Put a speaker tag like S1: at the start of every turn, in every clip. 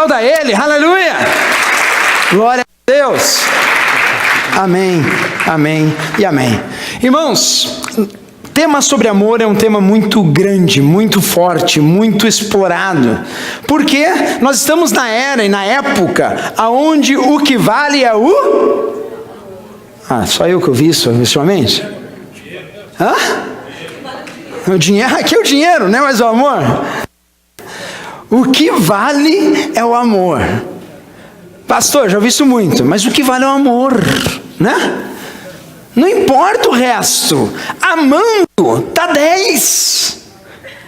S1: aplauda Ele, aleluia! Glória a Deus! Amém, amém e amém. Irmãos, tema sobre amor é um tema muito grande, muito forte, muito explorado, porque nós estamos na era e na época onde o que vale é o... só eu que ouvi isso ultimamente? O dinheiro, aqui é o dinheiro, não é mais o amor? O que vale é o amor. Pastor, já ouvi isso muito, mas o que vale é o amor, né? Não importa o resto, amando, tá 10.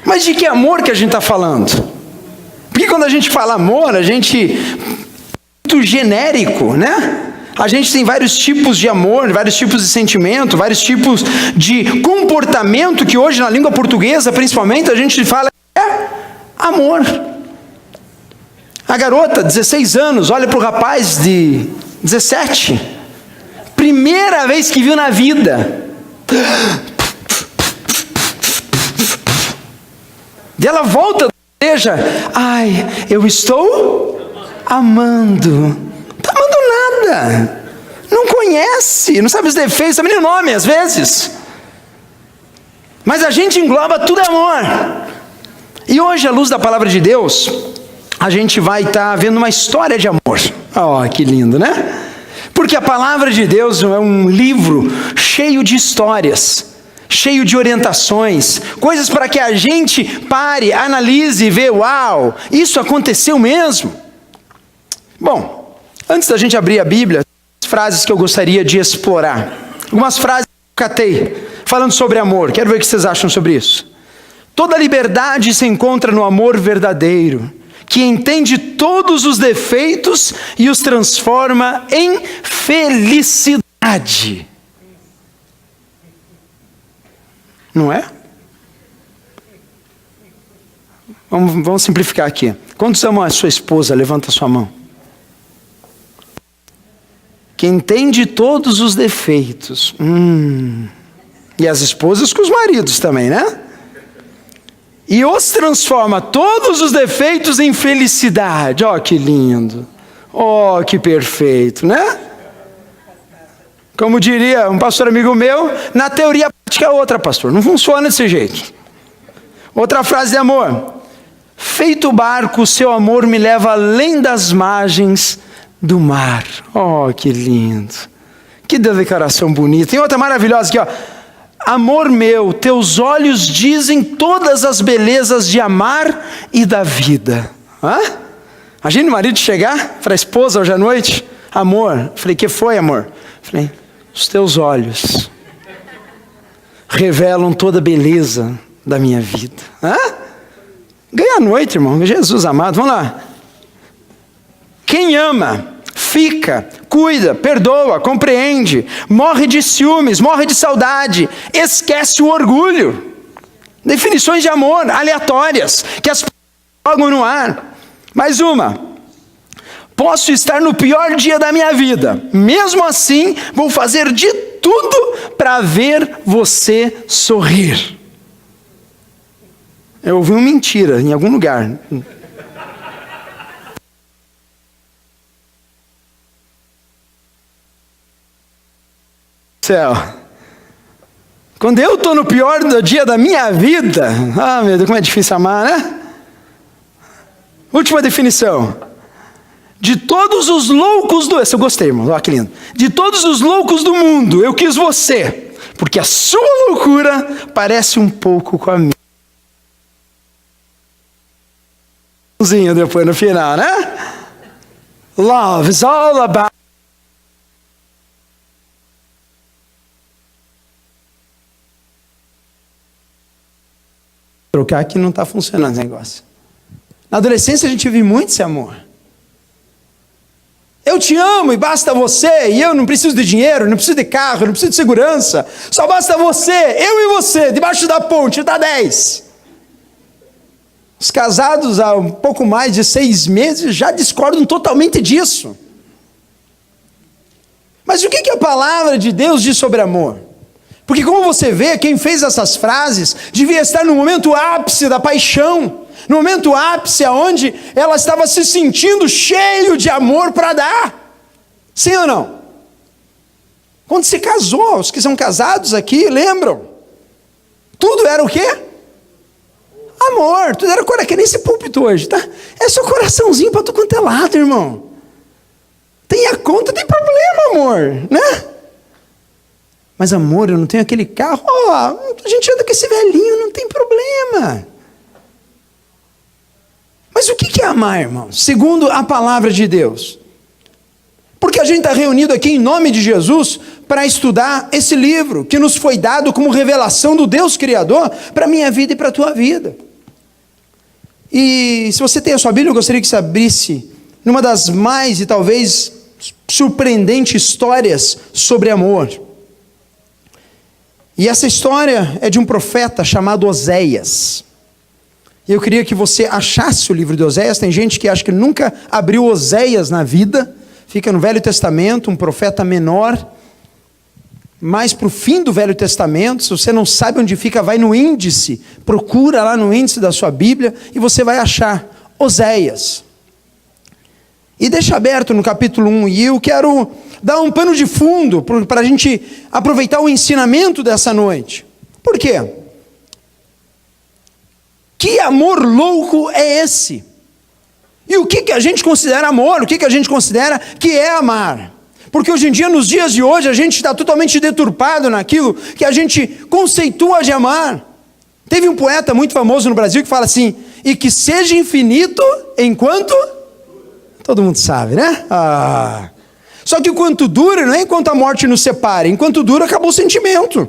S1: Mas de que amor que a gente está falando? Porque quando a gente fala amor, a gente, muito genérico, né? A gente tem vários tipos de amor, vários tipos de sentimento, vários tipos de comportamento que hoje na língua portuguesa, principalmente, a gente fala amor. A garota, 16 anos, olha para o rapaz de 17, primeira vez que viu na vida. E ela volta da igreja, eu estou amando. Não está amando nada, não conhece, não sabe os defeitos, não sabe nem o nome às vezes. Mas a gente engloba tudo é amor. E hoje, à luz da palavra de Deus, a gente vai estar vendo uma história de amor. Que lindo, né? Porque a palavra de Deus é um livro cheio de histórias, cheio de orientações, coisas para que a gente pare, analise e vê, uau, isso aconteceu mesmo. Bom, antes da gente abrir a Bíblia, frases que eu gostaria de explorar. Algumas frases que eu catei, falando sobre amor. Quero ver o que vocês acham sobre isso. Toda liberdade se encontra no amor verdadeiro, que entende todos os defeitos e os transforma em felicidade. Não é? Vamos simplificar aqui. Quantos amam a sua esposa? Levanta a sua mão. Que entende todos os defeitos. E as esposas com os maridos também, né? E os transforma todos os defeitos em felicidade. Que lindo. Que perfeito, né? Como diria um pastor amigo meu, na teoria a prática é outra, pastor. Não funciona desse jeito. Outra frase de amor. Feito barco, o seu amor me leva além das margens do mar. Que lindo. Que declaração bonita. Tem outra maravilhosa aqui, Amor meu, teus olhos dizem todas as belezas de amar e da vida. Imagina o marido chegar para a esposa hoje à noite. Amor. Falei, que foi, amor? Falei, os teus olhos revelam toda a beleza da minha vida. Ganha a noite, irmão. Jesus amado. Vamos lá. Quem ama, fica, cuida, perdoa, compreende, morre de ciúmes, morre de saudade, esquece o orgulho. Definições de amor aleatórias que as pessoas jogam no ar. Mais uma. Posso estar no pior dia da minha vida, mesmo assim vou fazer de tudo para ver você sorrir. Eu ouvi uma mentira em algum lugar. Céu. Quando eu estou no pior dia da minha vida, meu Deus, como é difícil amar, né? Última definição. De todos os loucos do... Essa eu gostei, irmão, olha que lindo. De todos os loucos do mundo, eu quis você, porque a sua loucura parece um pouco com a minha. Depois no final, né? Love is all about... Trocar que não está funcionando esse negócio. Na adolescência a gente vive muito esse amor. Eu te amo e basta você, e eu não preciso de dinheiro, não preciso de carro, não preciso de segurança, só basta você, eu e você, debaixo da ponte, dá 10. Os casados há um pouco mais de 6 meses já discordam totalmente disso. Mas o que a palavra de Deus diz sobre amor? Porque como você vê, quem fez essas frases devia estar no momento ápice da paixão, no momento ápice, onde ela estava se sentindo cheio de amor para dar. Sim ou não? Quando se casou, os que são casados aqui, lembram? Tudo era o quê? Amor, tudo era coração, que nem esse púlpito hoje, tá? É só coraçãozinho para tudo quanto é lado, irmão. Tem a conta, tem problema, amor, né? Mas amor, eu não tenho aquele carro, a gente anda com esse velhinho, não tem problema. Mas o que é amar, irmão? Segundo a palavra de Deus. Porque a gente está reunido aqui em nome de Jesus para estudar esse livro que nos foi dado como revelação do Deus Criador para a minha vida e para a tua vida. E se você tem a sua Bíblia, eu gostaria que você abrisse numa das mais e talvez surpreendentes histórias sobre amor. E essa história é de um profeta chamado Oséias. Eu queria que você achasse o livro de Oséias. Tem gente que acha que nunca abriu Oséias na vida. Fica no Velho Testamento, um profeta menor, mais para o fim do Velho Testamento. Se você não sabe onde fica, vai no índice, procura lá no índice da sua Bíblia e você vai achar Oséias. E deixa aberto no capítulo 1, e eu quero dar um pano de fundo para a gente aproveitar o ensinamento dessa noite. Por quê? Que amor louco é esse? E o que a gente considera amor? O que a gente considera que é amar? Porque hoje em dia, nos dias de hoje, a gente está totalmente deturpado naquilo que a gente conceitua de amar. Teve um poeta muito famoso no Brasil que fala assim: e que seja infinito enquanto... Todo mundo sabe, né? Só que enquanto dura, não é enquanto a morte nos separe. Enquanto dura, acabou o sentimento.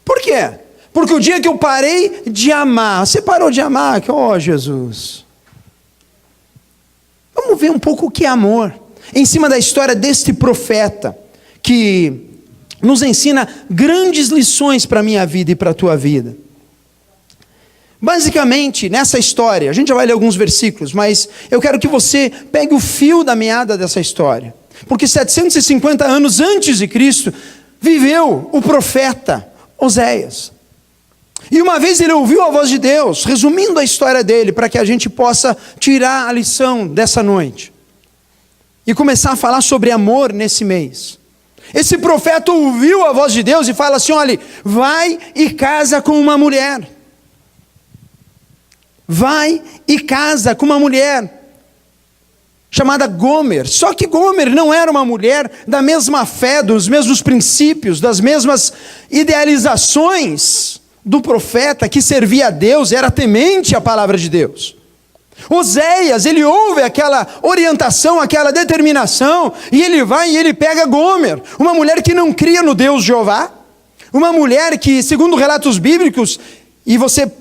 S1: Por quê? Porque o dia que eu parei de amar, você parou de amar, Jesus. Vamos ver um pouco o que é amor. Em cima da história deste profeta, que nos ensina grandes lições para a minha vida e para a tua vida. Basicamente, nessa história, a gente já vai ler alguns versículos, mas eu quero que você pegue o fio da meada dessa história. Porque 750 anos antes de Cristo, viveu o profeta Oséias. E uma vez ele ouviu a voz de Deus, resumindo a história dele, para que a gente possa tirar a lição dessa noite. E começar a falar sobre amor nesse mês. Esse profeta ouviu a voz de Deus e fala assim: olha, vai e casa com uma mulher. Vai e casa com uma mulher chamada Gomer. Só que Gomer não era uma mulher da mesma fé, dos mesmos princípios, das mesmas idealizações do profeta que servia a Deus, era temente à palavra de Deus. Oséias, ele ouve aquela orientação, aquela determinação, e ele vai e ele pega Gomer, uma mulher que não cria no Deus Jeová, uma mulher que, segundo relatos bíblicos, e você,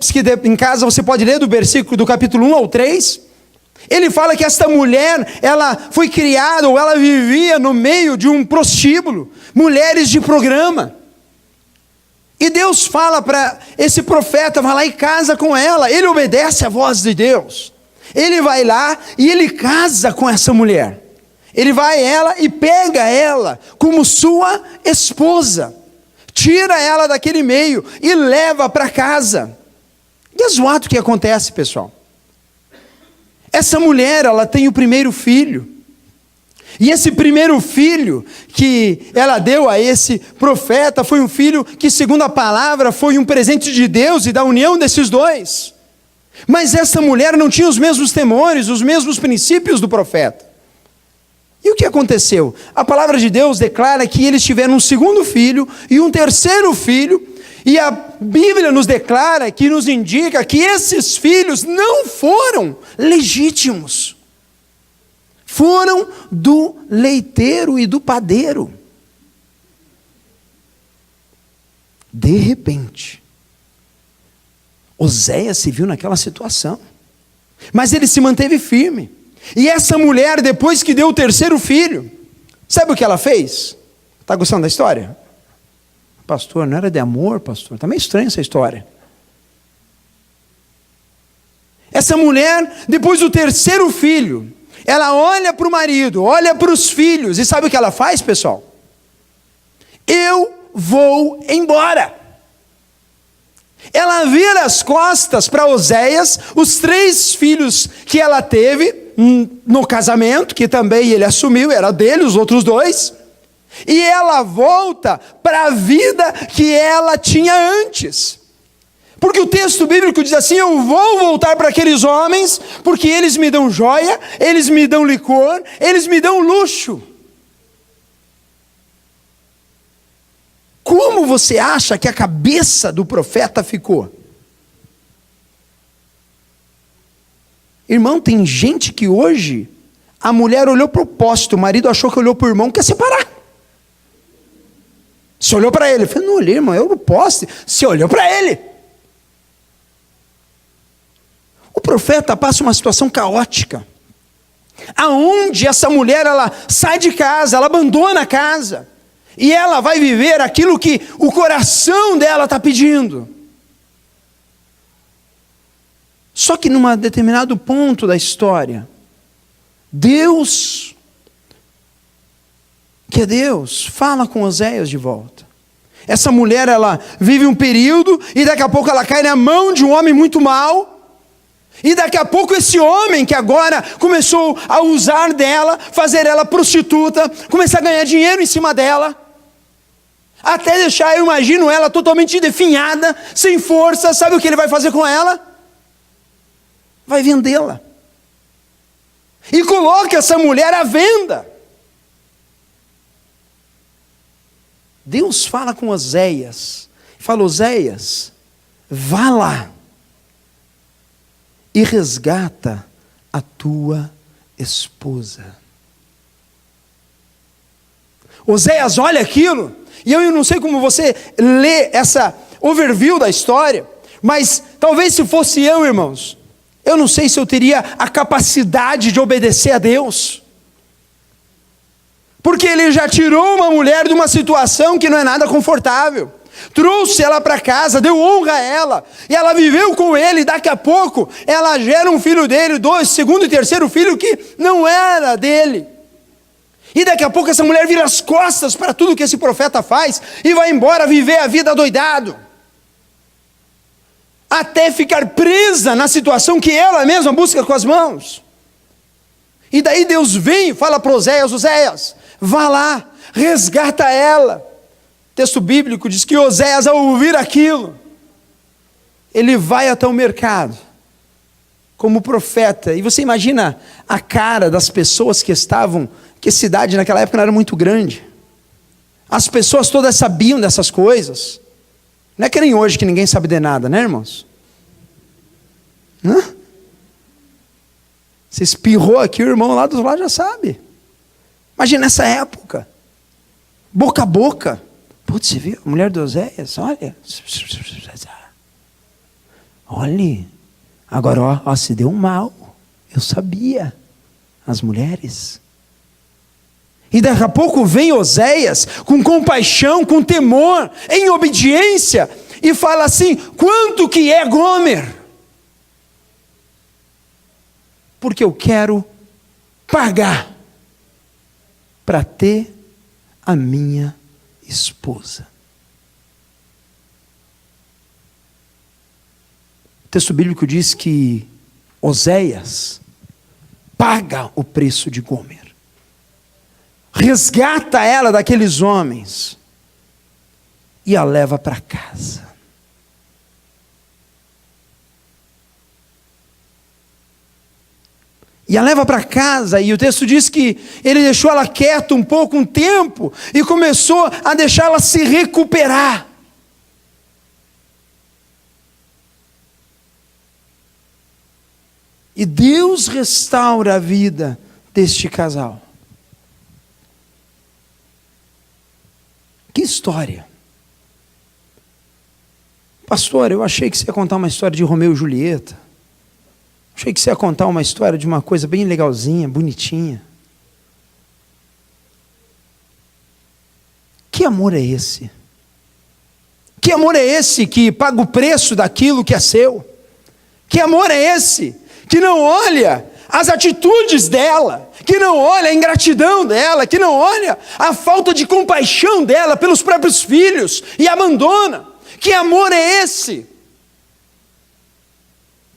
S1: em casa, você pode ler do versículo do capítulo 1 ao 3, ele fala que esta mulher, ela foi criada, ou ela vivia no meio de um prostíbulo, mulheres de programa. E Deus fala para esse profeta, vai lá e casa com ela. Ele obedece à voz de Deus. Ele vai lá e ele casa com essa mulher. Ele vai ela e pega ela como sua esposa. Tira ela daquele meio e leva para casa. E o que acontece, pessoal? Essa mulher, ela tem o primeiro filho. E esse primeiro filho que ela deu a esse profeta foi um filho que, segundo a palavra, foi um presente de Deus e da união desses dois. Mas essa mulher não tinha os mesmos temores, os mesmos princípios do profeta. E o que aconteceu? A palavra de Deus declara que eles tiveram um segundo filho e um terceiro filho, e a Bíblia nos declara, que nos indica que esses filhos não foram legítimos. Foram do leiteiro e do padeiro. De repente, Oséias se viu naquela situação, mas ele se manteve firme. E essa mulher, depois que deu o terceiro filho, sabe o que ela fez? Está gostando da história? Pastor, não era de amor, pastor? Está meio estranha essa história. Essa mulher, depois do terceiro filho, ela olha para o marido, olha para os filhos, e sabe o que ela faz, pessoal? Eu vou embora. ela vira as costas para Oséias, os 3 filhos que ela teve no casamento, que também ele assumiu, era dele, os outros 2, e ela volta para a vida que ela tinha antes. Porque o texto bíblico diz assim: eu vou voltar para aqueles homens, porque eles me dão joia, eles me dão licor, eles me dão luxo. Como você acha que a cabeça do profeta ficou? Irmão, tem gente que hoje, a mulher olhou para o poste, o marido achou que olhou para o irmão, quer separar. Se olhou para ele, eu falei, não olhei, irmão, eu no poste. Se olhou para ele. O profeta passa uma situação caótica, aonde essa mulher, ela sai de casa, ela abandona a casa, e ela vai viver aquilo que o coração dela está pedindo. Só que num determinado ponto da história, Deus, que é Deus, fala com Oséias de volta. Essa mulher, ela vive um período, e daqui a pouco ela cai na mão de um homem muito mau, e daqui a pouco esse homem que agora começou a usar dela, fazer ela prostituta, começar a ganhar dinheiro em cima dela, até deixar, eu imagino ela totalmente definhada, sem força. Sabe o que ele vai fazer com ela? Vai vendê-la. E coloca essa mulher à venda. Deus fala com Oséias, fala: Oséias, vá lá e resgata a tua esposa. Oséias olha aquilo, e eu não sei como você lê essa overview da história, mas talvez se fosse eu, irmãos, eu não sei se eu teria a capacidade de obedecer a Deus, porque ele já tirou uma mulher de uma situação que não é nada confortável, trouxe ela para casa, deu honra a ela, e ela viveu com ele, e daqui a pouco ela gera um filho dele, 2, segundo e terceiro filho que não era dele, e daqui a pouco essa mulher vira as costas para tudo que esse profeta faz, e vai embora viver a vida doidado, até ficar presa na situação que ela mesma busca com as mãos. E daí Deus vem e fala para Oséias: Oséias, vá lá, resgata ela. O texto bíblico diz que Oséias, ao ouvir aquilo, ele vai até o mercado, como profeta, e você imagina a cara das pessoas que estavam, que a cidade naquela época não era muito grande, as pessoas todas sabiam dessas coisas, não é que nem hoje que ninguém sabe de nada, né, irmãos? Hã? Você espirrou aqui, o irmão lá do lado já sabe. Imagina nessa época, boca a boca. Putz, você viu a mulher de Oséias? Olha. Olha. Agora, ó, se deu mal. Eu sabia. As mulheres. E daqui a pouco vem Oséias com compaixão, com temor, em obediência, e fala assim: quanto que é Gomer? Porque eu quero pagar para ter a minha esposa. O texto bíblico diz que Oséias paga o preço de Gomer, resgata ela daqueles homens e a leva para casa. E a leva para casa, e o texto diz que ele deixou ela quieta um pouco, um tempo, e começou a deixá-la se recuperar. E Deus restaura a vida deste casal. Que história! Pastor, eu achei que você ia contar uma história de Romeu e Julieta. Achei que você ia contar uma história de uma coisa bem legalzinha, bonitinha. Que amor é esse? Que amor é esse que paga o preço daquilo que é seu? Que amor é esse que não olha as atitudes dela, que não olha a ingratidão dela, que não olha a falta de compaixão dela pelos próprios filhos e abandona? Que amor é esse?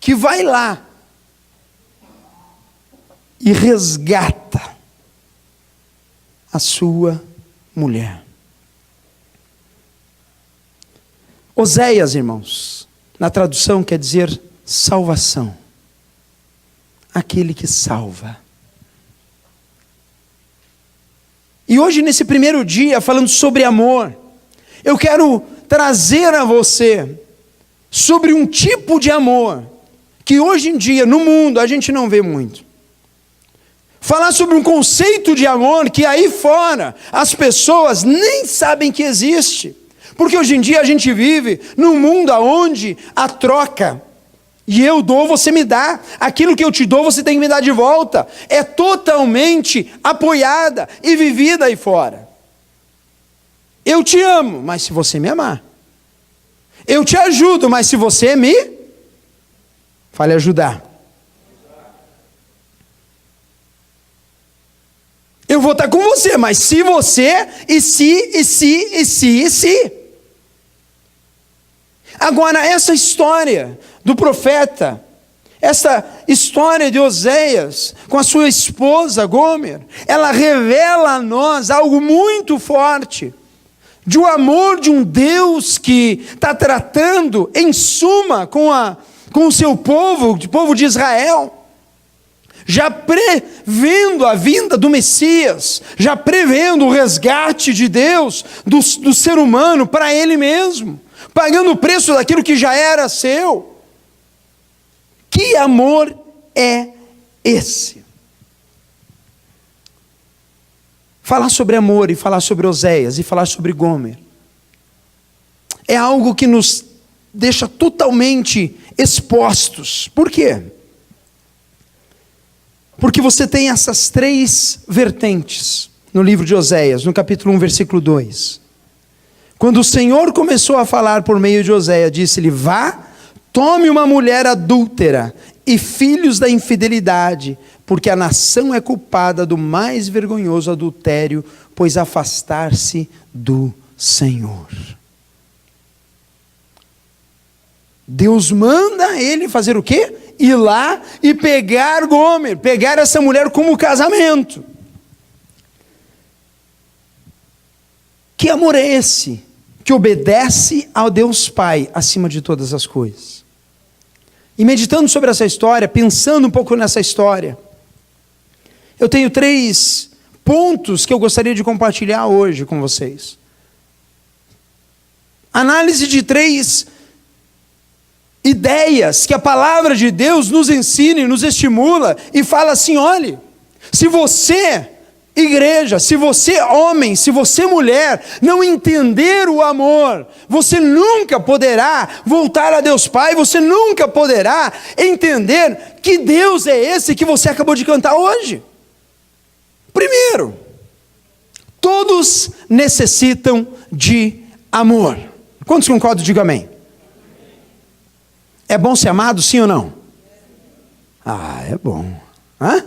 S1: que vai lá e resgata a sua mulher. Oséias, irmãos, na tradução quer dizer salvação. Aquele que salva. E hoje, nesse primeiro dia, falando sobre amor, eu quero trazer a você sobre um tipo de amor que hoje em dia, no mundo, a gente não vê muito. Falar sobre um conceito de amor que aí fora as pessoas nem sabem que existe. Porque hoje em dia a gente vive num mundo onde a troca, e eu dou, você me dá, aquilo que eu te dou você tem que me dar de volta, é totalmente apoiada e vivida aí fora. Eu te amo, mas se você me amar. Eu te ajudo, mas se você me... Fale ajudar. Eu vou estar com você, mas se você, e se. Agora, essa história do profeta, essa história de Oséias com a sua esposa Gomer, ela revela a nós algo muito forte, de um amor de um Deus que está tratando, em suma, com o seu povo, o povo de Israel, já prevendo a vinda do Messias, já prevendo o resgate de Deus, do ser humano para Ele mesmo, pagando o preço daquilo que já era seu. Que amor é esse? Falar sobre amor e falar sobre Oséias e falar sobre Gomer é algo que nos deixa totalmente expostos. Por quê? Porque você tem essas três vertentes no livro de Oséias, no capítulo 1, versículo 2. Quando o Senhor começou a falar por meio de Oséias, disse-lhe: vá, tome uma mulher adúltera e filhos da infidelidade, porque a nação é culpada do mais vergonhoso adultério, pois afastar-se do Senhor. Deus manda ele fazer o quê? Ir lá e pegar Gomer, pegar essa mulher como casamento. Que amor é esse? Que obedece ao Deus Pai acima de todas as coisas. E meditando sobre essa história, pensando um pouco nessa história, eu tenho 3 pontos que eu gostaria de compartilhar hoje com vocês. Análise de 3 ideias que a palavra de Deus nos ensina e nos estimula e fala assim: olhe, se você, igreja, se você homem, se você mulher, não entender o amor, você nunca poderá voltar a Deus Pai, você nunca poderá entender que Deus é esse que você acabou de cantar hoje. Primeiro, todos necessitam de amor. Quantos concordam? Diga amém. É bom ser amado, sim ou não? Ah, é bom. Hã?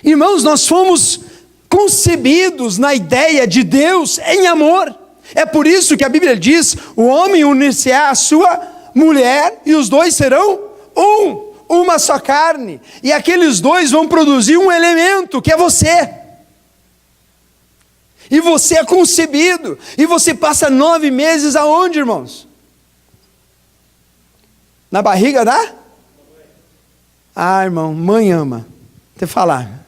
S1: Irmãos, nós fomos concebidos na ideia de Deus em amor. É por isso que a Bíblia diz: o homem unir-se-á à sua mulher e os dois serão uma só carne. E aqueles dois vão produzir um elemento que é você. E você é concebido. E você passa 9 meses aonde, irmãos? Na barriga da? Ah, irmão, mãe ama. Te falar.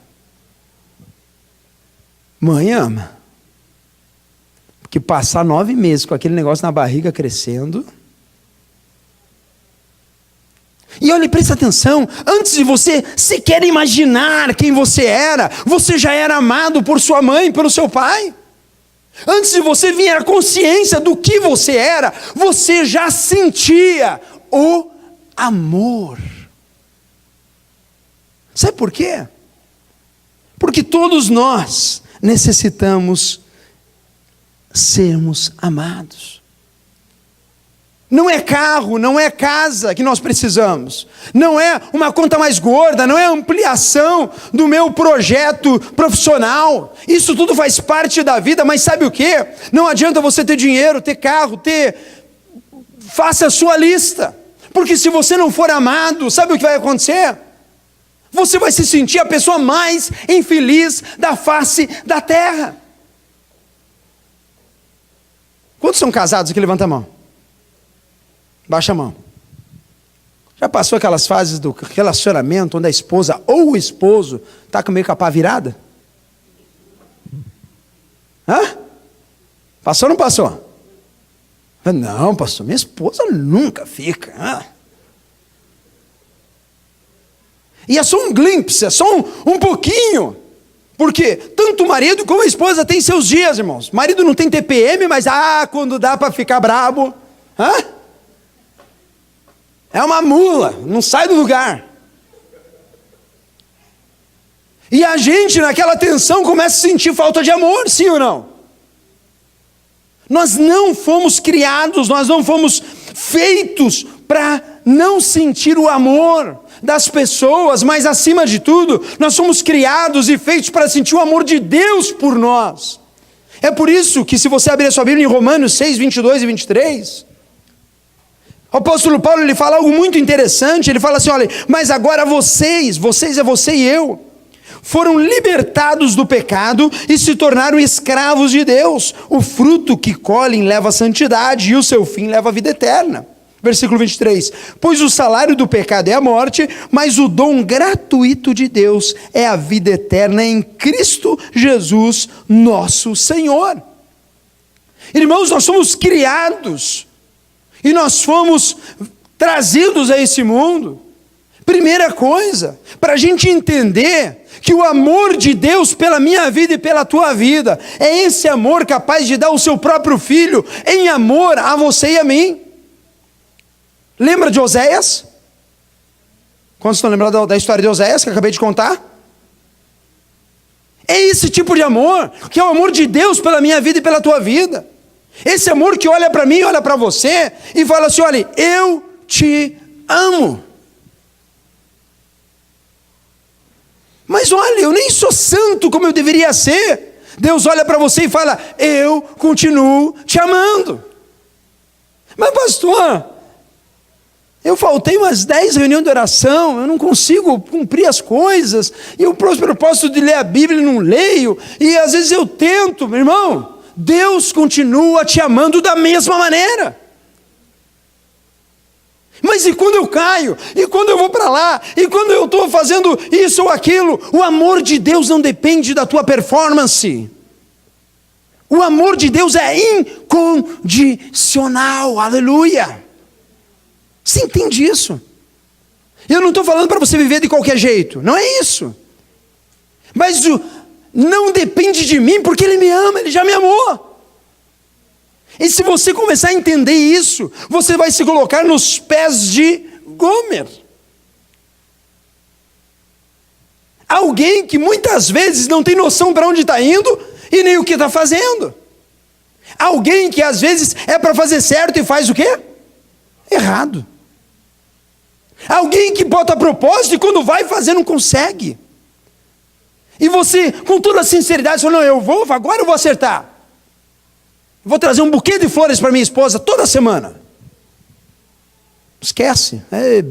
S1: Mãe ama. Porque passar 9 meses com aquele negócio na barriga crescendo. E olha, presta atenção, antes de você sequer imaginar quem você era, você já era amado por sua mãe, pelo seu pai. Antes de você vir à consciência do que você era, você já sentia o amor. Sabe por quê? Porque todos nós necessitamos sermos amados. Não é carro, não é casa que nós precisamos. Não é uma conta mais gorda, não é ampliação do meu projeto profissional. Isso tudo faz parte da vida, mas sabe o quê? Não adianta você ter dinheiro, ter carro, faça a sua lista. Porque se você não for amado, sabe o que vai acontecer? Você vai se sentir a pessoa mais infeliz da face da terra. Quantos são casados aqui? Levanta a mão. Baixa a mão. Já passou aquelas fases do relacionamento onde a esposa ou o esposo está meio com a pá virada? Hã? Passou ou não passou? Não, pastor, minha esposa nunca fica. E é só um glimpse, é só um pouquinho. Porque tanto o marido como a esposa têm seus dias, irmãos. O marido não tem TPM, mas quando dá para ficar brabo. É uma mula, não sai do lugar. E a gente naquela tensão começa a sentir falta de amor, sim ou não? Nós não fomos criados, nós não fomos feitos para não sentir o amor das pessoas, mas acima de tudo, nós somos criados e feitos para sentir o amor de Deus por nós. É por isso que se você abrir a sua Bíblia em Romanos 6, 22 e 23, o apóstolo Paulo ele fala algo muito interessante, ele fala assim, olha, mas agora vocês é você e eu, foram libertados do pecado e se tornaram escravos de Deus. O fruto que colhem leva a santidade e o seu fim leva a vida eterna. Versículo 23. Pois o salário do pecado é a morte, mas o dom gratuito de Deus é a vida eterna em Cristo Jesus, nosso Senhor. Irmãos, nós somos criados e nós fomos trazidos a esse mundo. Primeira coisa, para a gente entender que o amor de Deus pela minha vida e pela tua vida é esse amor capaz de dar o seu próprio filho em amor a você e a mim. Lembra de Oséias? Quantos estão lembrados da história de Oséias que eu acabei de contar? É esse tipo de amor, que é o amor de Deus pela minha vida e pela tua vida. Esse amor que olha para mim, olha para você e fala assim, olha, eu te amo. Mas olha, eu nem sou santo como eu deveria ser. Deus olha para você e fala, eu continuo te amando. Mas pastor, eu faltei umas 10 reuniões de oração, eu não consigo cumprir as coisas, e o propósito de ler a Bíblia eu não leio, e às vezes eu tento, meu irmão, Deus continua te amando da mesma maneira. Mas e quando eu caio? E quando eu vou para lá? E quando eu estou fazendo isso ou aquilo? O amor de Deus não depende da tua performance. O amor de Deus é incondicional, aleluia. Você entende isso? Eu não estou falando para você viver de qualquer jeito, não é isso. Mas não depende de mim porque Ele me ama, Ele já me amou. E se você começar a entender isso, você vai se colocar nos pés de Gomer. Alguém que muitas vezes não tem noção para onde está indo e nem o que está fazendo. Alguém que às vezes é para fazer certo e faz o quê? Errado. Alguém que bota propósito e quando vai fazer não consegue. E você, com toda a sinceridade, fala, não, agora eu vou acertar. Vou trazer um buquê de flores para minha esposa toda semana. Esquece.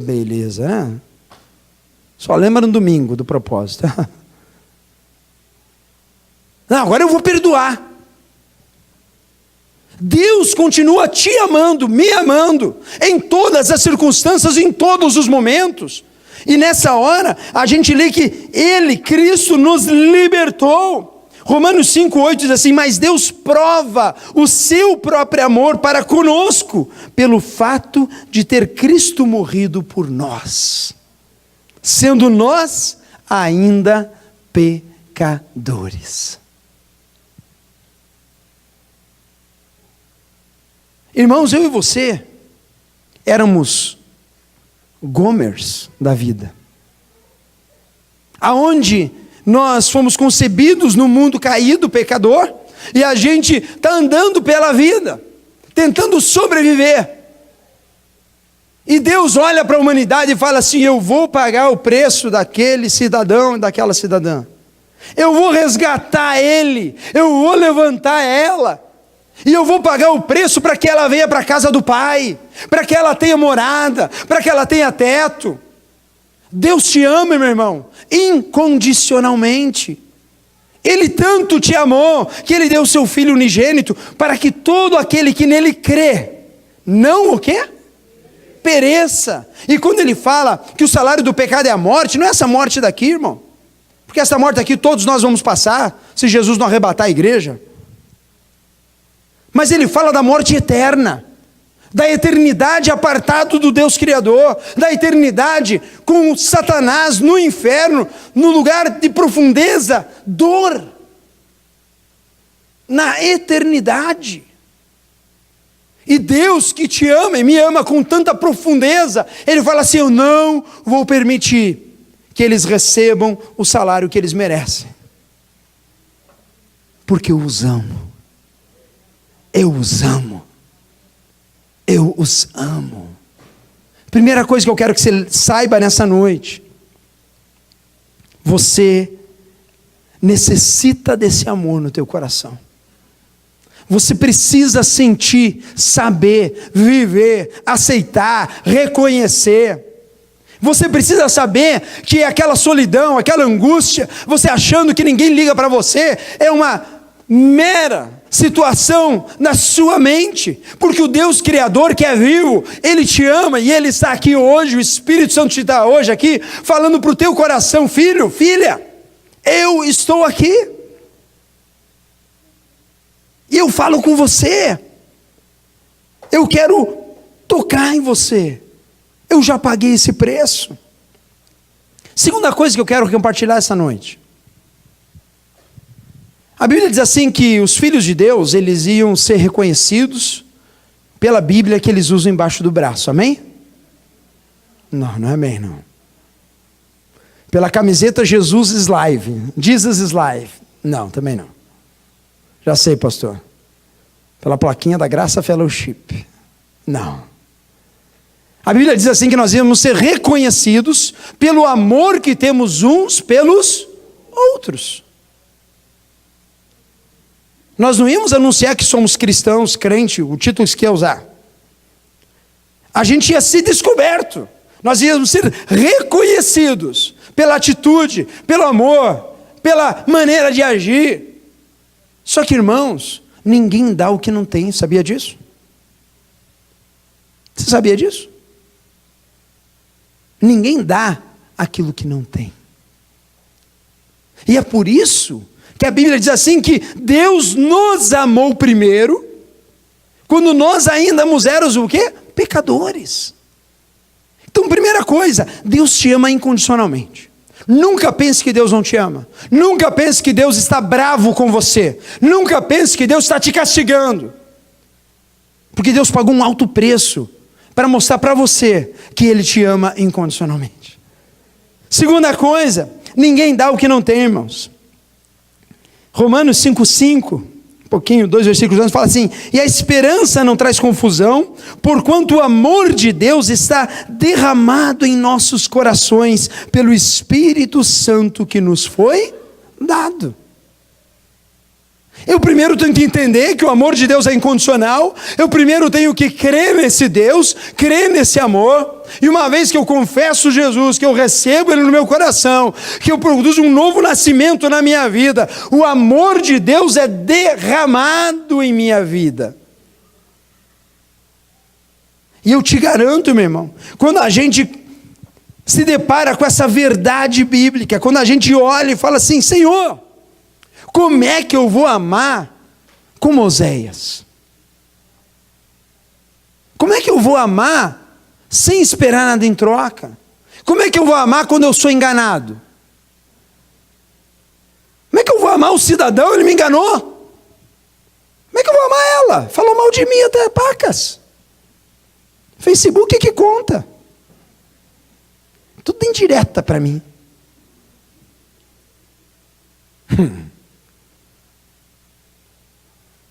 S1: Beleza, né? Só lembra no domingo do propósito. Não, agora eu vou perdoar. Deus continua te amando, me amando, em todas as circunstâncias, em todos os momentos. E nessa hora, a gente lê que Ele, Cristo, nos libertou. Romanos 5,8 diz assim, mas Deus prova o seu próprio amor para conosco, pelo fato de ter Cristo morrido por nós, sendo nós ainda pecadores. Irmãos, eu e você éramos Gomers da vida, aonde nós fomos concebidos no mundo caído, pecador, e a gente está andando pela vida, tentando sobreviver. E Deus olha para a humanidade e fala assim, eu vou pagar o preço daquele cidadão e daquela cidadã. Eu vou resgatar ele, eu vou levantar ela. E eu vou pagar o preço para que ela venha para a casa do Pai, para que ela tenha morada, para que ela tenha teto. Deus te ama, meu irmão, incondicionalmente. Ele tanto te amou, que Ele deu o seu Filho unigênito, para que todo aquele que nele crê, não o quê? Pereça. E quando Ele fala que o salário do pecado é a morte, não é essa morte daqui, irmão. Porque essa morte aqui todos nós vamos passar, se Jesus não arrebatar a igreja. Mas Ele fala da morte eterna, da eternidade apartado do Deus Criador, da eternidade com Satanás no inferno, no lugar de profundeza, dor, na eternidade. E Deus que te ama e me ama com tanta profundeza, Ele fala assim: eu não vou permitir que eles recebam o salário que eles merecem, porque eu os amo. Eu os amo. Eu os amo. Primeira coisa que eu quero que você saiba nessa noite: você necessita desse amor no teu coração. Você precisa sentir, saber, viver, aceitar, reconhecer. Você precisa saber que aquela solidão, aquela angústia, você achando que ninguém liga para você, é uma mera situação na sua mente, porque o Deus Criador que é vivo, Ele te ama e Ele está aqui hoje, o Espírito Santo está hoje aqui, falando para o teu coração: filho, filha, eu estou aqui, e eu falo com você, eu quero tocar em você, eu já paguei esse preço. Segunda coisa que eu quero compartilhar essa noite: a Bíblia diz assim que os filhos de Deus, eles iam ser reconhecidos pela Bíblia que eles usam embaixo do braço, amém? Não, não é amém, não. Pela camiseta Jesus is live, Jesus is live. Não, também não. Já sei, pastor. Pela plaquinha da Graça Fellowship. Não. A Bíblia diz assim que nós íamos ser reconhecidos pelo amor que temos uns pelos outros. Nós não íamos anunciar que somos cristãos, crente, o título que quer usar. A gente ia ser descoberto. Nós íamos ser reconhecidos pela atitude, pelo amor, pela maneira de agir. Só que, irmãos, ninguém dá o que não tem, sabia disso? Você sabia disso? Ninguém dá aquilo que não tem. E é por isso que a Bíblia diz assim que Deus nos amou primeiro, quando nós ainda éramos o quê? Pecadores. Então, primeira coisa, Deus te ama incondicionalmente. Nunca pense que Deus não te ama. Nunca pense que Deus está bravo com você. Nunca pense que Deus está te castigando. Porque Deus pagou um alto preço para mostrar para você que Ele te ama incondicionalmente. Segunda coisa, ninguém dá o que não tem, irmãos. Romanos 5:5, pouquinho, 2 versículos antes, fala assim: e a esperança não traz confusão, porquanto o amor de Deus está derramado em nossos corações, pelo Espírito Santo que nos foi dado. Eu primeiro tenho que entender que o amor de Deus é incondicional. Eu primeiro tenho que crer nesse Deus, crer nesse amor. E uma vez que eu confesso Jesus, que eu recebo Ele no meu coração, que eu produzo um novo nascimento na minha vida, o amor de Deus é derramado em minha vida. E eu te garanto, meu irmão, quando a gente se depara com essa verdade bíblica, quando a gente olha e fala assim: Senhor, como é que eu vou amar como Oséias? Como é que eu vou amar sem esperar nada em troca? Como é que eu vou amar quando eu sou enganado? Como é que eu vou amar o cidadão? Ele me enganou. Como é que eu vou amar ela? Falou mal de mim até pacas. Facebook que conta. Tudo indireta para mim.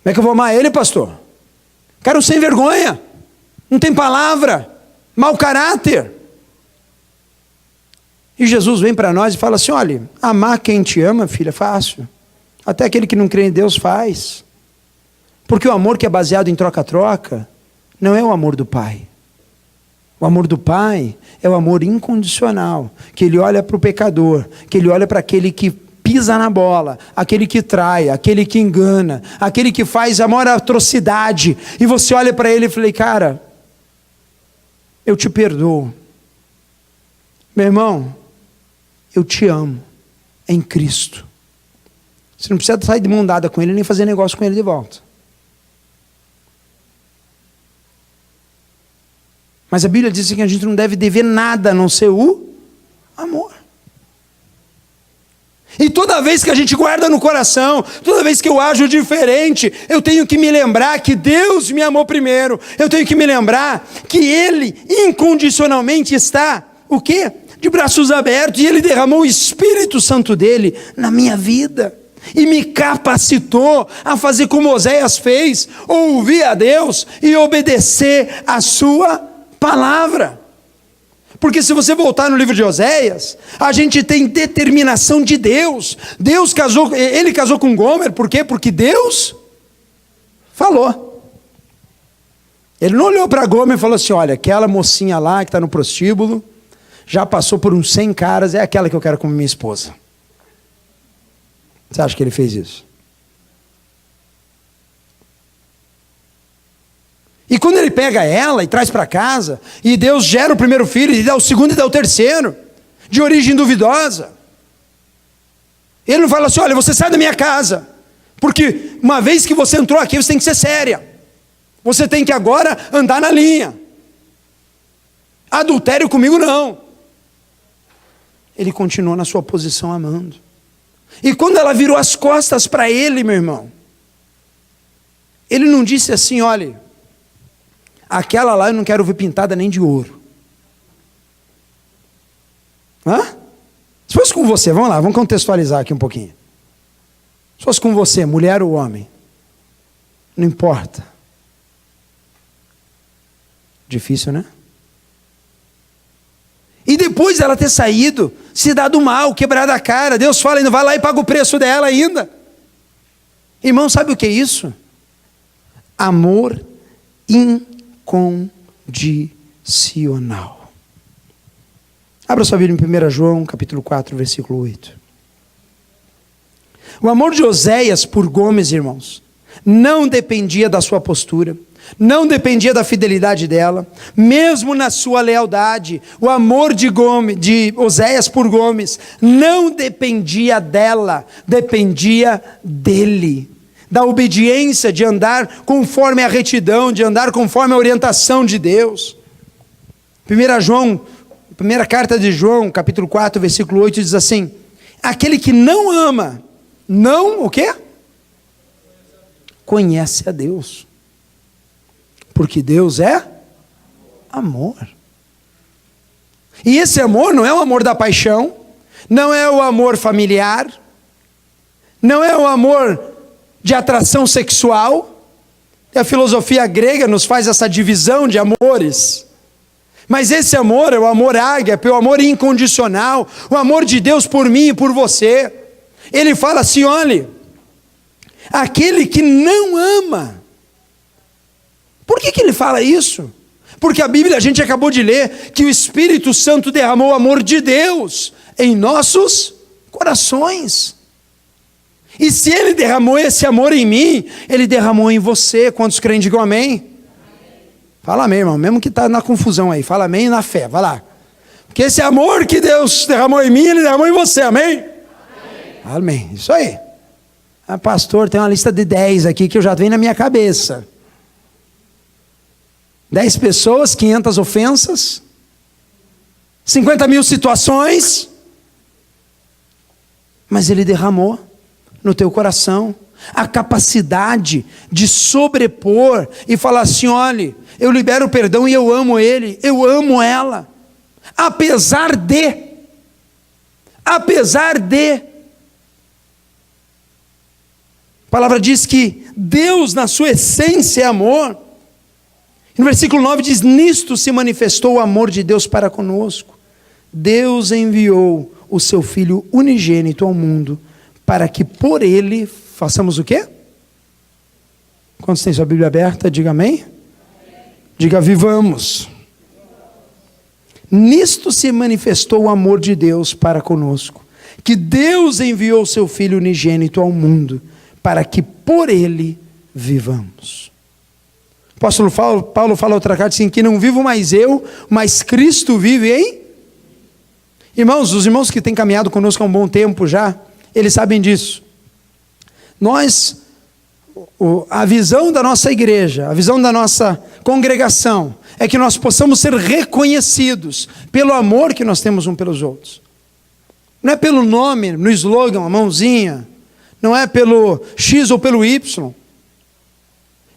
S1: Como é que eu vou amar ele, pastor? Cara, sem vergonha, não tem palavra, mau caráter. E Jesus vem para nós e fala assim: olha, amar quem te ama, filha, é fácil. Até aquele que não crê em Deus faz. Porque o amor que é baseado em troca-troca não é o amor do Pai. O amor do Pai é o amor incondicional, que Ele olha para o pecador, que Ele olha para aquele que pisa na bola, aquele que trai, aquele que engana, aquele que faz a maior atrocidade, e você olha para ele e fala: cara, eu te perdoo. Meu irmão, eu te amo em Cristo. Você não precisa sair de mão dada com ele, nem fazer negócio com ele de volta. Mas a Bíblia diz que a gente não deve dever nada a não ser o amor. E toda vez que a gente guarda no coração, toda vez que eu ajo diferente, eu tenho que me lembrar que Deus me amou primeiro. Eu tenho que me lembrar que Ele incondicionalmente está, o quê? De braços abertos, e Ele derramou o Espírito Santo dEle na minha vida. E me capacitou a fazer como Oséias fez, ouvir a Deus e obedecer a sua palavra. Porque se você voltar no livro de Oséias, a gente tem determinação de Deus. Ele casou com Gomer, por quê? Porque Deus falou. Ele não olhou para Gomer e falou assim: olha, aquela mocinha lá que está no prostíbulo, já passou por uns 100 caras, é aquela que eu quero como minha esposa. Você acha que ele fez isso? E quando ele pega ela e traz para casa, e Deus gera o primeiro filho, e dá o segundo e dá o terceiro, de origem duvidosa, ele não fala assim: olha, você sai da minha casa, porque uma vez que você entrou aqui, você tem que ser séria, você tem que agora andar na linha, adultério comigo não. Ele continuou na sua posição amando. E quando ela virou as costas para ele, meu irmão, ele não disse assim: olha, aquela lá eu não quero ver pintada nem de ouro. Se fosse com você, vamos lá, vamos contextualizar aqui um pouquinho. Se fosse com você, mulher ou homem, não importa. Difícil, né? E depois dela ter saído, se dado mal, quebrado a cara, Deus fala ainda: vai lá e paga o preço dela ainda. Irmão, sabe o que é isso? Amor incondicional. Abra sua Bíblia em 1 João, capítulo 4, versículo 8. O amor de Oséias por Gomes, irmãos, não dependia da sua postura, não dependia da fidelidade dela, mesmo na sua lealdade. O amor de Oséias por Gomes não dependia dela, dependia dele, da obediência, de andar conforme a retidão, de andar conforme a orientação de Deus. Primeira carta de João, capítulo 4, versículo 8, diz assim: aquele que não ama, não o quê? Conhece a Deus. Porque Deus é amor. E esse amor não é o amor da paixão, não é o amor familiar, não é o amor de atração sexual. A filosofia grega nos faz essa divisão de amores. Mas esse amor é o amor ágape, é o amor incondicional, o amor de Deus por mim e por você. Ele fala assim: olha, aquele que não ama. Por que ele fala isso? Porque a Bíblia, a gente acabou de ler, que o Espírito Santo derramou o amor de Deus em nossos corações. E se Ele derramou esse amor em mim, Ele derramou em você. Quantos creem, digam amém? Fala amém, irmão, mesmo que está na confusão aí, fala amém na fé, vai lá. Porque esse amor que Deus derramou em mim, Ele derramou em você, amém? Amém, isso aí. Pastor, tem uma lista de 10 aqui que eu já venho na minha cabeça. 10 pessoas, 500 ofensas, 50 mil situações, mas Ele derramou no teu coração a capacidade de sobrepor e falar assim: olha, eu libero o perdão e eu amo ele, eu amo ela, apesar de, a palavra diz que Deus na sua essência é amor. No versículo 9 diz: nisto se manifestou o amor de Deus para conosco. Deus enviou o seu Filho unigênito ao mundo, para que por ele façamos o quê? Quantos têm sua Bíblia aberta? Diga amém. Diga vivamos. Nisto se manifestou o amor de Deus para conosco, que Deus enviou seu Filho unigênito ao mundo, para que por ele vivamos. O apóstolo Paulo fala outra carta assim, que não vivo mais eu, mas Cristo vive em... Irmãos, os irmãos que têm caminhado conosco há um bom tempo já, eles sabem disso. A visão da nossa igreja, a visão da nossa congregação, é que nós possamos ser reconhecidos pelo amor que nós temos uns pelos outros. Não é pelo nome, no slogan, a mãozinha, não é pelo X ou pelo Y,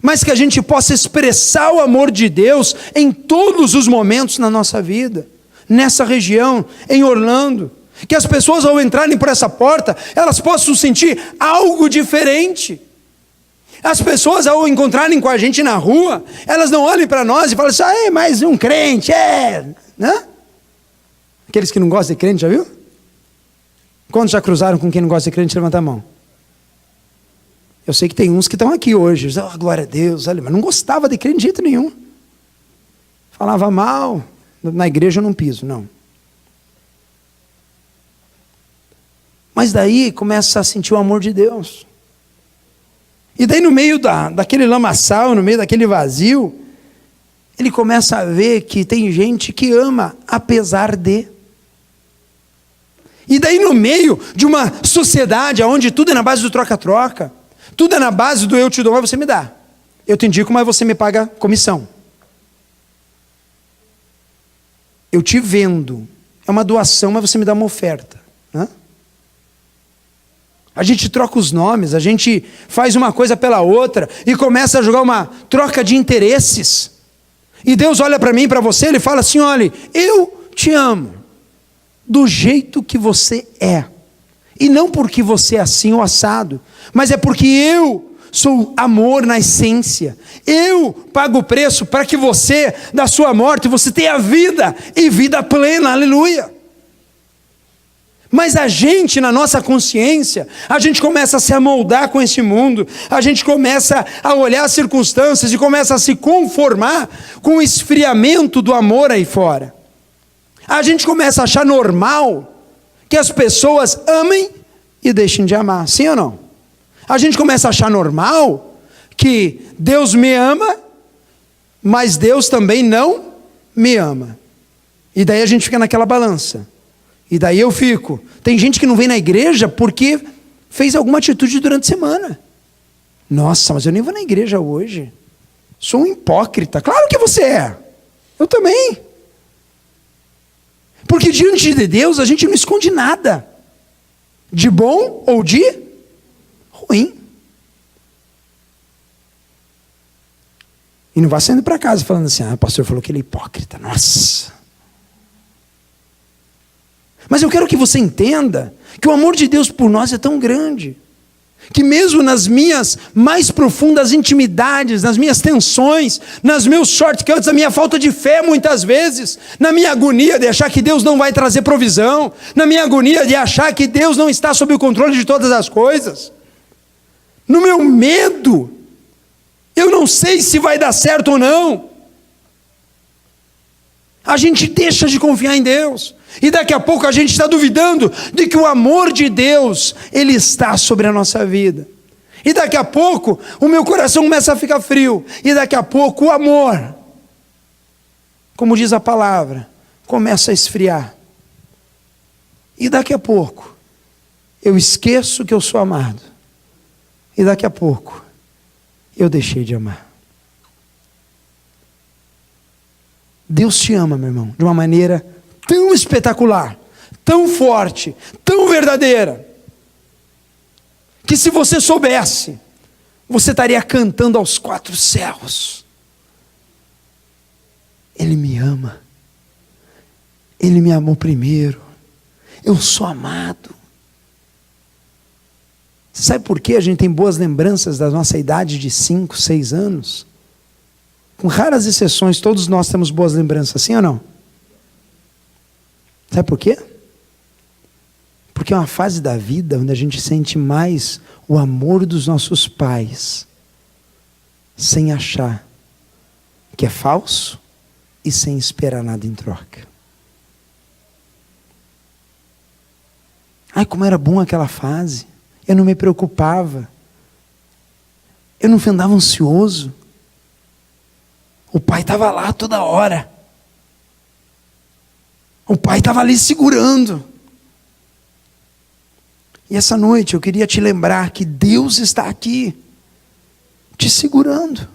S1: mas que a gente possa expressar o amor de Deus em todos os momentos na nossa vida, nessa região, em Orlando, que as pessoas ao entrarem por essa porta, elas possam sentir algo diferente. As pessoas ao encontrarem com a gente na rua, elas não olhem para nós e falam assim, é mais um crente, né? Aqueles que não gostam de crente, já viu? Quantos já cruzaram com quem não gosta de crente? Levanta a mão. Eu sei que tem uns que estão aqui hoje, glória a Deus, olha, mas não gostava de crente de jeito nenhum. Falava mal, na igreja eu não piso, não. Mas daí começa a sentir o amor de Deus. E daí no meio daquele lamaçal, no meio daquele vazio, ele começa a ver que tem gente que ama apesar de. E daí no meio de uma sociedade onde tudo é na base do troca-troca, tudo é na base do eu te dou, mas você me dá. Eu te indico, mas você me paga comissão. Eu te vendo. É uma doação, mas você me dá uma oferta. Hã? A gente troca os nomes, a gente faz uma coisa pela outra e começa a jogar uma troca de interesses. E Deus olha para mim e para você, Ele fala assim, olha, eu te amo do jeito que você é. E não porque você é assim ou assado, mas é porque eu sou amor na essência. Eu pago o preço para que você, da sua morte, você tenha vida e vida plena, aleluia. Mas a gente, na nossa consciência, a gente começa a se amoldar com esse mundo, a gente começa a olhar as circunstâncias e começa a se conformar com o esfriamento do amor aí fora. A gente começa a achar normal que as pessoas amem e deixem de amar, sim ou não? A gente começa a achar normal que Deus me ama, mas Deus também não me ama. E daí a gente fica naquela balança. E daí eu fico. Tem gente que não vem na igreja porque fez alguma atitude durante a semana. Nossa, mas eu nem vou na igreja hoje. Sou um hipócrita. Claro que você é. Eu também. Porque diante de Deus a gente não esconde nada. De bom ou de ruim. E não vá saindo para casa falando assim, o pastor falou que ele é hipócrita. Nossa. Mas eu quero que você entenda que o amor de Deus por nós é tão grande, que mesmo nas minhas mais profundas intimidades, nas minhas tensões, nos meus shortcuts, na minha falta de fé muitas vezes, na minha agonia de achar que Deus não vai trazer provisão, na minha agonia de achar que Deus não está sob o controle de todas as coisas, no meu medo, eu não sei se vai dar certo ou não, a gente deixa de confiar em Deus, e daqui a pouco a gente está duvidando de que o amor de Deus, Ele está sobre a nossa vida. E daqui a pouco o meu coração começa a ficar frio. E daqui a pouco o amor, como diz a palavra, começa a esfriar. E daqui a pouco eu esqueço que eu sou amado. E daqui a pouco eu deixei de amar. Deus te ama, meu irmão, de uma maneira tão espetacular, tão forte, tão verdadeira, que se você soubesse, você estaria cantando aos 4 céus. Ele me ama, Ele me amou primeiro, eu sou amado. Você sabe por que a gente tem boas lembranças da nossa idade de 5, 6 anos? Com raras exceções, todos nós temos boas lembranças, sim ou não? Sabe por quê? Porque é uma fase da vida onde a gente sente mais o amor dos nossos pais sem achar que é falso e sem esperar nada em troca. Ai, como era bom aquela fase. Eu não me preocupava. Eu não andava ansioso. O pai estava lá toda hora. O pai estava ali segurando. E essa noite eu queria te lembrar que Deus está aqui, te segurando.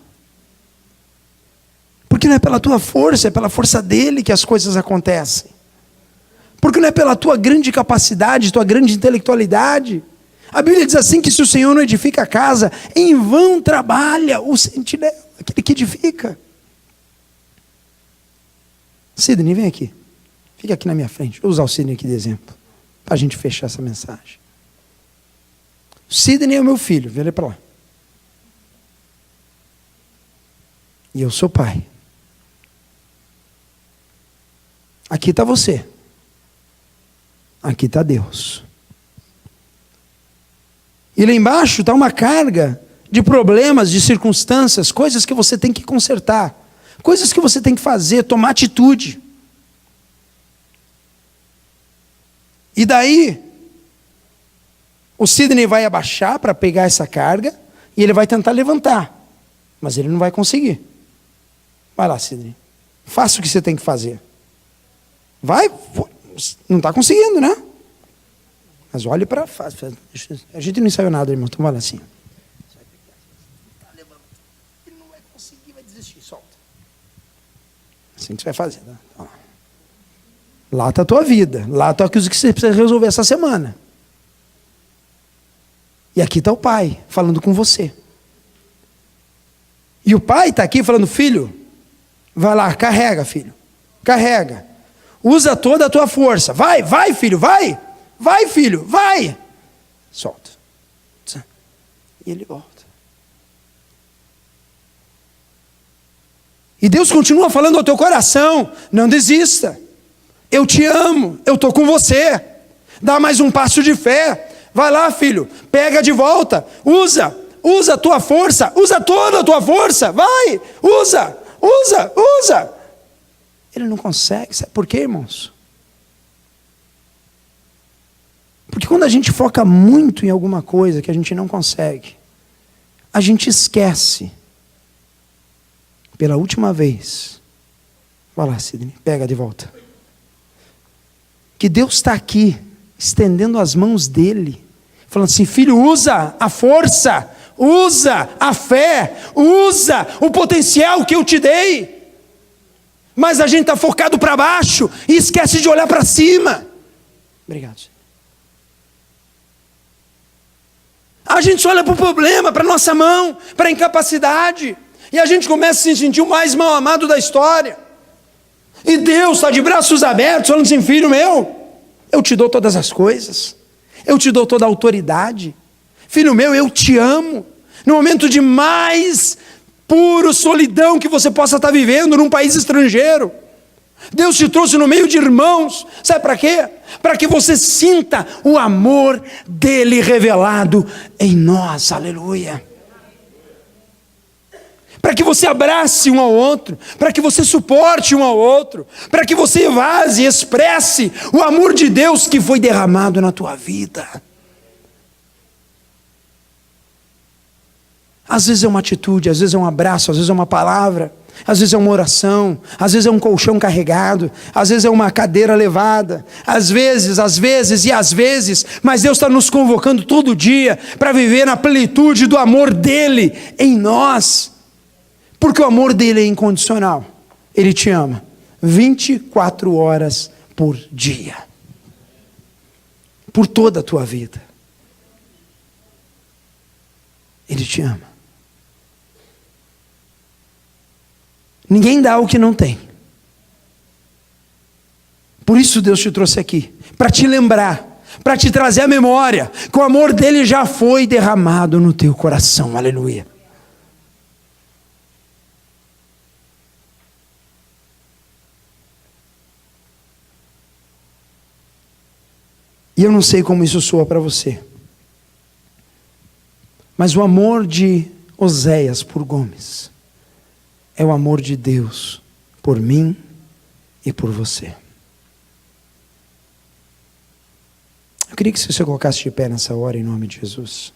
S1: Porque não é pela tua força, é pela força dele que as coisas acontecem. Porque não é pela tua grande capacidade, tua grande intelectualidade. A Bíblia diz assim que se o Senhor não edifica a casa, em vão trabalha o sentinela, aquele que edifica. Sidney, vem aqui. Fica aqui na minha frente. Vou usar o Sidney aqui de exemplo, para a gente fechar essa mensagem. Sidney é o meu filho, vê ele para lá. E eu sou pai. Aqui está você. Aqui está Deus. E lá embaixo está uma carga de problemas, de circunstâncias, coisas que você tem que consertar, coisas que você tem que fazer, tomar atitude. E daí, o Sidney vai abaixar para pegar essa carga e ele vai tentar levantar, mas ele não vai conseguir. Vai lá, Sidney. Faça o que você tem que fazer. Vai, não está conseguindo, né? Mas olhe para a gente não ensaiou nada, irmão. Então vai lá assim. Ele não vai conseguir, vai desistir. Solta. Assim que você vai fazer. Tá? Lá está a tua vida. Lá está o que você precisa resolver essa semana. E aqui está o pai falando com você. E o pai está aqui falando: filho, vai lá, carrega, filho. Carrega. Usa toda a tua força. Vai, vai, filho, vai. Vai, filho, vai. Solta. E ele volta. E Deus continua falando ao teu coração: não desista. Eu te amo, eu estou com você. Dá mais um passo de fé. Vai lá, filho, pega de volta. Usa a tua força. Usa toda a tua força. Vai, usa. Ele não consegue. Sabe por quê, irmãos? Porque quando a gente foca muito em alguma coisa que a gente não consegue, a gente esquece, pela última vez, vai lá, Sidney, pega de volta, que Deus está aqui, estendendo as mãos dele, falando assim: filho, usa a força, usa a fé, usa o potencial que eu te dei. Mas a gente está focado para baixo e esquece de olhar para cima. Obrigado, Senhor. A gente só olha para o problema, para a nossa mão, para a incapacidade. E a gente começa a se sentir o mais mal amado da história. E Deus está de braços abertos, falando assim: filho meu, eu te dou todas as coisas. Eu te dou toda a autoridade. Filho meu, eu te amo. No momento de mais puro solidão que você possa estar vivendo num país estrangeiro, Deus te trouxe no meio de irmãos. Sabe para quê? Para que você sinta o amor dele revelado em nós. Aleluia. Para que você abrace um ao outro, para que você suporte um ao outro, para que você evase e expresse o amor de Deus que foi derramado na tua vida. Às vezes é uma atitude, às vezes é um abraço, às vezes é uma palavra, às vezes é uma oração, às vezes é um colchão carregado, às vezes é uma cadeira levada, às vezes, mas Deus está nos convocando todo dia para viver na plenitude do amor dele em nós, porque o amor dele é incondicional. Ele te ama 24 horas por dia, por toda a tua vida. Ele te ama. Ninguém dá o que não tem. Por isso Deus te trouxe aqui, para te lembrar, para te trazer a memória, que o amor dele já foi derramado no teu coração. Aleluia. E eu não sei como isso soa para você, mas o amor de Oséias por Gomes. É o amor de Deus por mim e por você. Eu queria que você colocasse de pé nessa hora em nome de Jesus.